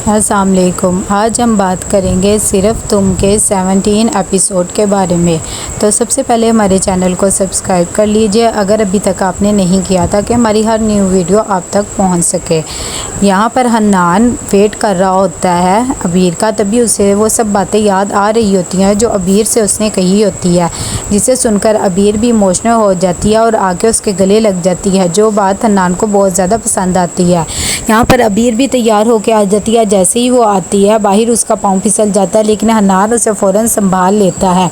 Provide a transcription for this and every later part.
अस्सलाम वालेकुम। आज हम बात करेंगे सिर्फ़ तुम के 17 एपिसोड के बारे में। तो सबसे पहले हमारे चैनल को सब्सक्राइब कर लीजिए अगर अभी तक आपने नहीं किया, ताकि हमारी हर न्यू वीडियो आप तक पहुंच सके। यहाँ पर हन्नान वेट कर रहा होता है अबीर का, तभी उसे वो सब बातें याद आ रही होती हैं जो अबीर से उसने कही होती है, जिसे सुनकर अबीर भी इमोशनल हो जाती है और आके उसके गले लग जाती है, जो बात हन्नान को बहुत ज़्यादा पसंद आती है। यहाँ पर अबीर भी तैयार होकर आ जाती है। जैसे ही वो आती है बाहर उसका पाँव फिसल जाता है, लेकिन हन्नान उसे फ़ौरन संभाल लेता है।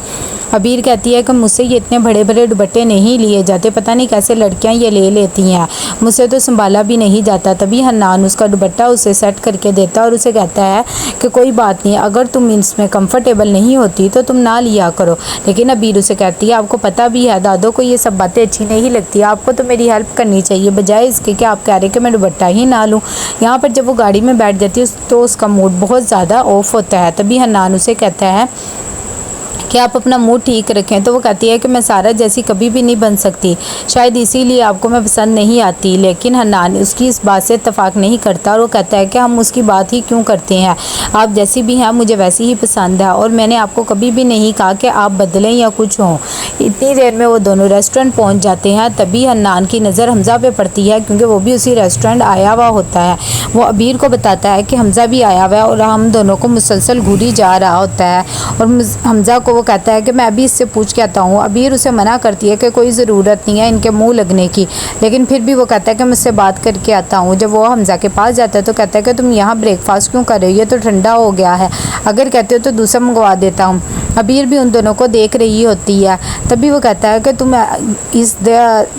अबीर कहती है कि मुझसे ये इतने बड़े बड़े दुपट्टे नहीं लिए जाते, पता नहीं कैसे लड़कियां ये ले लेती हैं, मुझसे तो संभाला भी नहीं जाता। तभी हन्नान उसका दुपट्टा उसे सेट करके देता है और उसे कहता है कि कोई बात नहीं, अगर तुम इसमें कंफर्टेबल नहीं होती तो तुम ना लिया करो। लेकिन अबीर उसे कहती है आपको पता भी है दादो को ये सब बातें अच्छी नहीं लगती, आपको तो मेरी हेल्प करनी चाहिए, बजाय इसके कि आप कह रहे कि मैं दुपट्टा ही ना लूँ। यहाँ पर जब वो गाड़ी में बैठ जाती है तो उसका मूड बहुत ज़्यादा ऑफ होता है। तभी हन्नान उसे कहता है कि आप अपना मूड ठीक रखें। तो वो कहती है कि मैं सारा जैसी कभी भी नहीं बन सकती, शायद इसीलिए आपको मैं पसंद नहीं आती। लेकिन हन्नान उसकी इस बात से इत्तेफाक नहीं करता और वो कहता है कि हम उसकी बात ही क्यों करते हैं, आप जैसी भी हैं मुझे वैसी ही पसंद है, और मैंने आपको कभी भी नहीं कहा कि आप बदलें या कुछ हों। इतनी देर में वो दोनों रेस्टोरेंट पहुँच जाते हैं। तभी हन्नान की नज़र हमज़ा पे पड़ती है, क्योंकि वो भी उसी रेस्टोरेंट आया हुआ होता है। वो अबीर को बताता है कि हमज़ा भी आया हुआ है और हम दोनों को मुसलसल घूरी जा रहा होता है। और हमज़ा को वो कहता है कि मैं अभी इससे पूछ के आता हूँ। अबीर उसे मना करती है कि कोई ज़रूरत नहीं है इनके मुंह लगने की, लेकिन फिर भी वो कहता है कि मुझसे बात करके आता हूँ। जब वो हमज़ा के पास जाता है तो कहता है कि तुम यहाँ ब्रेकफास्ट क्यों कर रही हो, ये तो ठंडा हो गया है, अगर कहते हो तो दूसरा मंगवा देता हूँ। अबीर भी उन दोनों को देख रही होती है। तभी वो कहता है कि तुम इस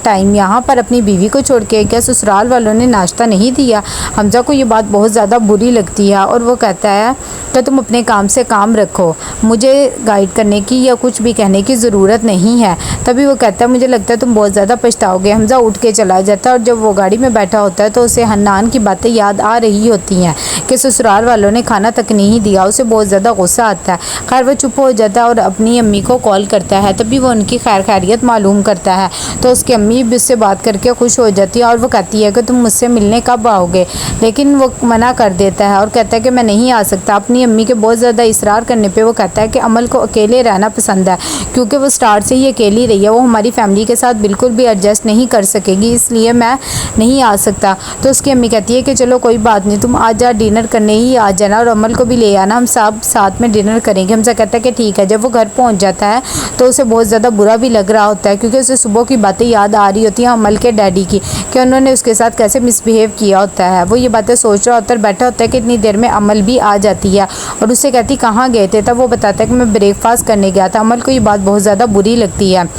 टाइम यहाँ पर अपनी बीवी को छोड़ के क्या ससुराल वालों ने नाश्ता नहीं दिया। हमज़ा को ये बात बहुत ज़्यादा बुरी लगती है और वो कहता है कि तुम अपने काम से काम रखो, मुझे गाइड करने की या कुछ भी कहने की ज़रूरत नहीं है। तभी वो कहता है मुझे लगता है तुम बहुत ज़्यादा पछताओगे। हमज़ा उठ के चला जाता है और जब वो गाड़ी में बैठा होता है तो उसे हन्नान की बातें याद आ रही होती हैं कि ससुराल वालों ने खाना तक नहीं दिया। उसे बहुत ज़्यादा गुस्सा आता है। खैर वो चुप हो जाता है और अपनी अम्मी को कॉल करता है। तभी वो उनकी खैर खैरियत मालूम करता है तो उसकी अम्मी भी उससे बात करके खुश हो जाती है और वो कहती है कि तुम मुझसे मिलने कब आओगे, लेकिन वो मना कर देता है और कहता है कि मैं नहीं आ सकता। अपनी अम्मी के बहुत ज़्यादा इसरार करने पे वो कहता है कि अमल को अकेले रहना पसंद है, क्योंकि वो स्टार्ट से ही अकेली रही है, वो हमारी फैमिली के साथ बिल्कुल भी एडजस्ट नहीं कर सकेगी, इसलिए मैं नहीं आ सकता। तो उसकी अम्मी कहती है कि चलो कोई बात नहीं, तुम आज जा डिनर करने ही आ जाना और अमल को भी ले आना, हम सब साथ में डिनर करेंगे। हमसे कहता है कि ठीक है। जब वो घर पहुंच जाता है तो उसे बहुत ज़्यादा बुरा भी लग रहा होता है, क्योंकि उसे सुबह की बातें याद आ रही होती हैं अमल के डैडी की, कि उन्होंने उसके साथ कैसे मिसबिहेव किया होता है। वो ये बातें सोच रहा होता है, बैठा होता है कि इतनी देर में अमल भी आ जाती है और उससे कहती कहाँ गए थे। तब वो बताता है कि मैं ब्रेकफास्ट करने गया था। अमल को ये बात बहुत ज़्यादा बुरी लगती है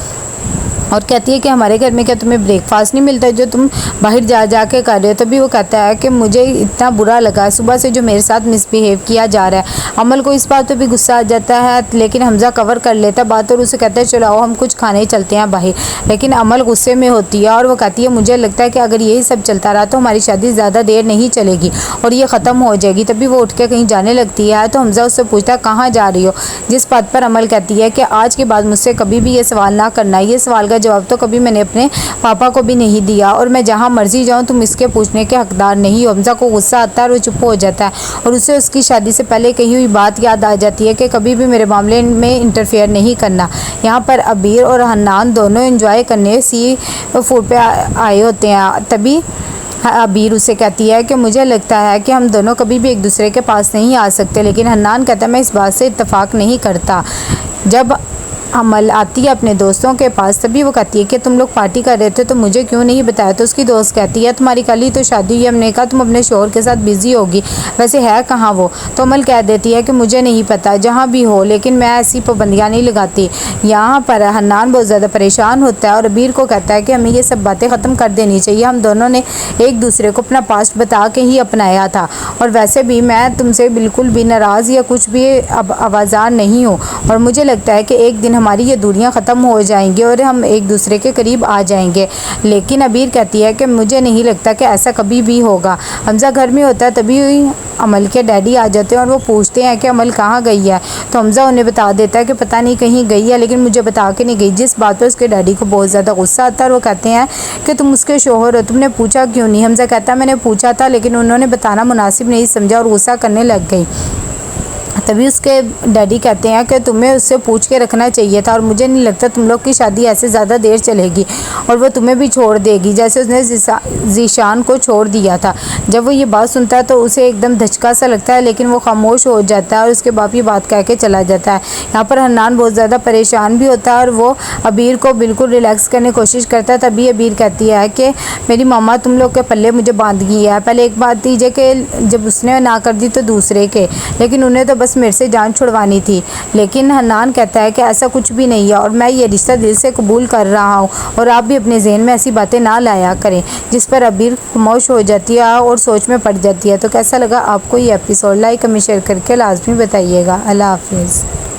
और कहती है कि हमारे घर में क्या तुम्हें ब्रेकफास्ट नहीं मिलता जो तुम बाहर जा के कर रहे हो। तभी वो कहता है कि मुझे इतना बुरा लगा सुबह से जो मेरे साथ मिसबिहेव किया जा रहा है। अमल को इस बात पे भी गुस्सा आ जाता है, लेकिन हमज़ा कवर कर लेता बात और उसे कहता है चलो आओ हम कुछ खाने चलते हैं बाहर। लेकिन अमल गुस्से में होती है और वो कहती है मुझे लगता है कि अगर यही सब चलता रहा तो हमारी शादी ज़्यादा देर नहीं चलेगी और ये ख़त्म हो जाएगी। तभी वो उठ के कहीं जाने लगती है तो हमज़ा उससे पूछता है कहाँ जा रही हो, जिस बात पर अमल कहती है कि आज के बाद मुझसे कभी भी ये सवाल ना करना, ये सवाल का जवाब तो कभी मैंने अपने पापा को भी नहीं दिया और मैं जहाँ मर्जी जाऊँ तुम इसके पूछने के हकदार नहीं हो। हमज़ा को गुस्सा आता है और वो चुप हो जाता है और उसे उसकी शादी से पहले कही हुई बात याद आ जाती है कि कभी भी मेरे मामले में इंटरफेयर नहीं करना। यहाँ पर अबीर और हन्नान दोनों एंजॉय करने सी फूड पे आए होते हैं। तभी अबीर उसे कहती है कि मुझे लगता है कि हम दोनों कभी भी एक दूसरे के पास नहीं आ सकते, लेकिन हन्नान कहता है मैं इस बात से इत्तेफाक नहीं करता। जब अमल आती है अपने दोस्तों के पास तभी वो कहती है कि तुम लोग पार्टी कर रहे थे तो मुझे क्यों नहीं बताया। तो उसकी दोस्त कहती है तुम्हारी कल ही तो शादी हुई, हमने कहा तुम अपने शोहर के साथ बिजी होगी, वैसे है कहाँ वो। तो अमल कह देती है कि मुझे नहीं पता, जहाँ भी हो, लेकिन मैं ऐसी पाबंदियाँ नहीं लगाती। यहाँ पर हन्नान बहुत ज़्यादा परेशान होता है और अबीर को कहता है कि हमें ये सब बातें ख़त्म कर देनी चाहिए, हम दोनों ने एक दूसरे को अपना पास्ट बता के ही अपनाया था और वैसे भी मैं तुमसे बिल्कुल भी नाराज़ या कुछ भी अब आवाज़ार नहीं हूँ और मुझे लगता है कि एक दिन हमारी ये दूरियां ख़त्म हो जाएंगी और हम एक दूसरे के करीब आ जाएंगे। लेकिन अबीर कहती है कि मुझे नहीं लगता कि ऐसा कभी भी होगा। हमज़ा घर में होता है तभी अमल के डैडी आ जाते हैं और वो पूछते हैं कि अमल कहाँ गई है। तो हमज़ा उन्हें बता देता है कि पता नहीं कहीं गई है, लेकिन मुझे बता के नहीं गई। जिस बात पर उसके डैडी को बहुत ज़्यादा गुस्सा आता है और वो कहते हैं कि तुम उसके शोहर हो, तुमने पूछा क्यों नहीं। हमज़ा कहता है मैंने पूछा था लेकिन उन्होंने बताना मुनासिब नहीं समझा और गुस्सा करने लग गई। तभी उसके डैडी कहते हैं कि तुम्हें उससे पूछ के रखना चाहिए था और मुझे नहीं लगता तुम लोग की शादी ऐसे ज़्यादा देर चलेगी और वो तुम्हें भी छोड़ देगी जैसे उसने ज़ीशान को छोड़ दिया था। जब वो ये बात सुनता है तो उसे एकदम धचका सा लगता है, लेकिन वो खामोश हो जाता है और उसके बाप ये बात कह के चला जाता है। यहाँ पर हन्नान बहुत ज़्यादा परेशान भी होता है और वो अबीर को बिल्कुल रिलैक्स करने की कोशिश करता है। तभी अबीर कहती है कि मेरी मामा तुम लोग के पल्ले मुझे बांध गई है। पहले एक बात दीजिए कि जब उसने ना कर दी तो दूसरे के, लेकिन उन्हें तो बस मेरे से जान छुड़वानी थी। लेकिन हन्नान कहता है कि ऐसा कुछ भी नहीं है और मैं ये रिश्ता दिल से कबूल कर रहा हूँ और आप भी अपने जहन में ऐसी बातें ना लाया करें। जिस पर अबीर खामोश हो जाती है और सोच में पड़ जाती है। तो कैसा लगा आपको ये एपिसोड? लाइक कमेंट शेयर करके लाजमी बताइएगा। अल्लाह हाफिज़।